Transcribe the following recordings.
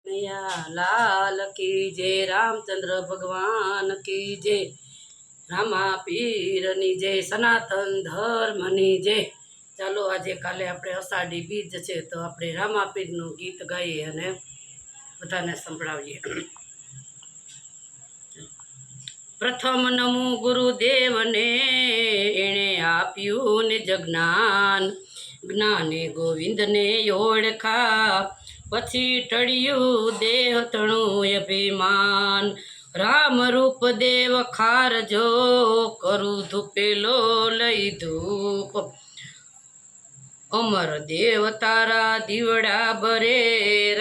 કનૈયા લાલ કી જય, રામચંદ્ર ભગવાન કી જય, રામા પીરની જય, સનાતન ધર્મની જય। ચાલો આજે કાલે આપણે અષાઢી બીજ છે તો આપણે રામા પીરનું ગીત ગાઈએ અને બધાને સંભળાવીએ। પ્રથમ નમો ગુરુદેવને, એણે આપ્યું ને જજ્ઞાન, જ્ઞાને ગોવિંદને ઓળખા, પછી ટળ્યું દેહ તણું અભિમાન। રામ રૂપ દેવ ખારજો, કરું ધૂપેલો લઈ ધૂપ, અમર દેવ તારા દીવડા બરે,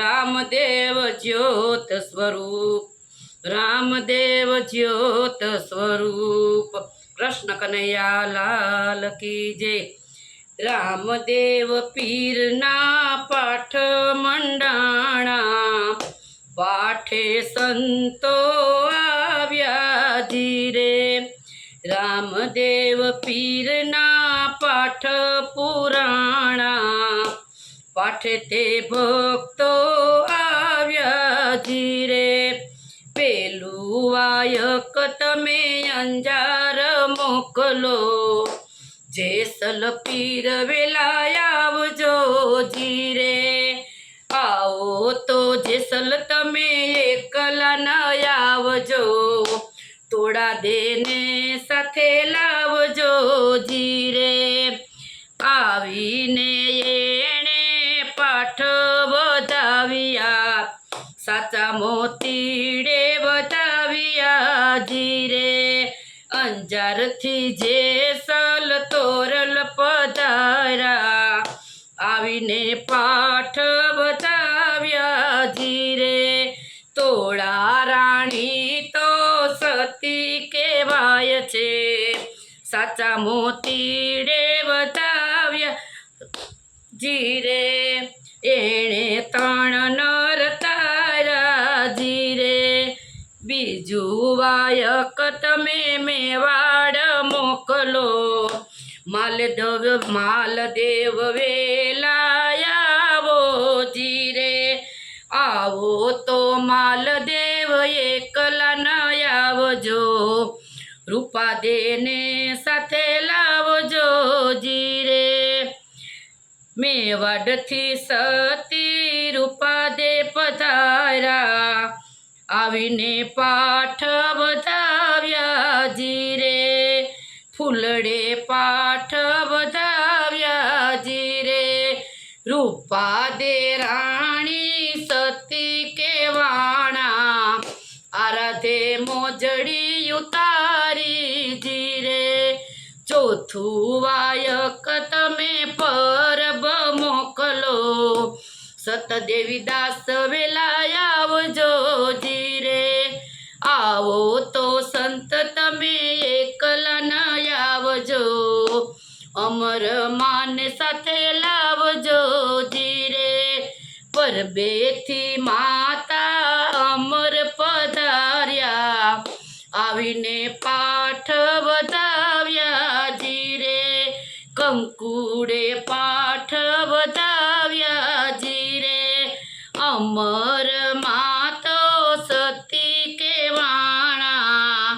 રામદેવ જ્યોત સ્વરૂપ, રામદેવ જ્યોત સ્વરૂપ। કૃષ્ણ કનૈયા લાલ કી જય। રામદેવ પીરના પાઠ મંડાણા, પાઠે સંતો આવ્યા ધીરે, રામદેવ પીરના પાઠ પુરાણા, પાઠે તે ભક્તો આવ્યા ધીરે। પેલું વાયક તમે અંજાર મોકલો, જેસલ પીર વેલા આવજો જીરે, આવો તો જેસલ તમે એકલા ન આવજો, તોડા દેને સાથે લાવજો જીરે। આવીને એણે પાઠ વધાવ્યા, સાચા મોતીડે વધાવ્યા જીરે, અંજારથી જેસલ તોરલ પધાર્યા, આવીને પાઠ બતાવ્યા જીરે। તોળા રાણી તો સતી કહેવાય છે, સાચા મોતીડે બતાવ્યા જીરે, એણે ત્રણ નર તારા જીરે। બીજું વાયક તમે મેવાડ મોકલો, માલદેવ વેલા આવો જીરે, આવો તો માલદેવ એકલા ન આવજો, રૂપાદેને સાથે લાવજો જીરે। મેવાડથી સતી રૂપાદે પધાર્યા, આવીને પાઠ વધાવ્યા જીરે, ફૂલડે પાઠ વધાવ્યા જીરે। રૂપાદે રાણી સતી કેવાણા, આરાધે મોજડી ઉતારી જીરે। ચોથું વાયક તમે પરબ મોકલો, સતદેવી દાસ વેલા આવજો જીરે, આવો તો સંત તમે એકલા ન આવજો, અમર માને સાથે લાવજો જીરે। પરબેથી માતા અમર પધાર્યા, આવીને પાઠ વધાવ્યા જીરે, કંકુડે પાઠ વધાવ્યા જીરે, અમર માતો સતી કેવાણા,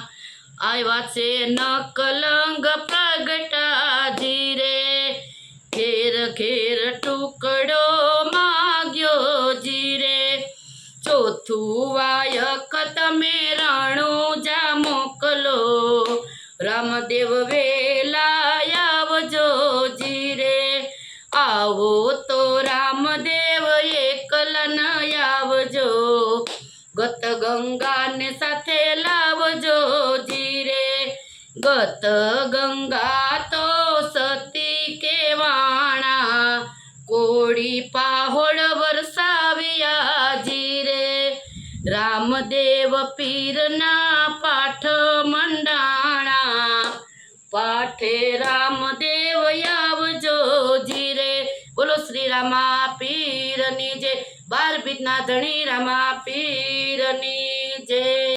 આવ્યા છે નકલંગ પ્રગટા જીરે, ઘેર ઘેર ટુકડો માગ્યો જીરે। ચોથું વાયક તમે રણુજા મોકલો, રામદેવ વેલા આવજો જીરે, આવો તો રામદેવ એકલા ન આવજો, ગત ગંગાને સાથે લાવજો જીરે, ગત ગંગા તો સતી કેવાણા, કોળી પાહોળ વરસાવ્યા જીરે, રામદેવ પીરના પાઠ મંડાણા, પાઠે રામદેવ આવજો જીરે। બોલો શ્રી રામા પીરની જય, 12 બીજના ધણી રામા પીરની જય।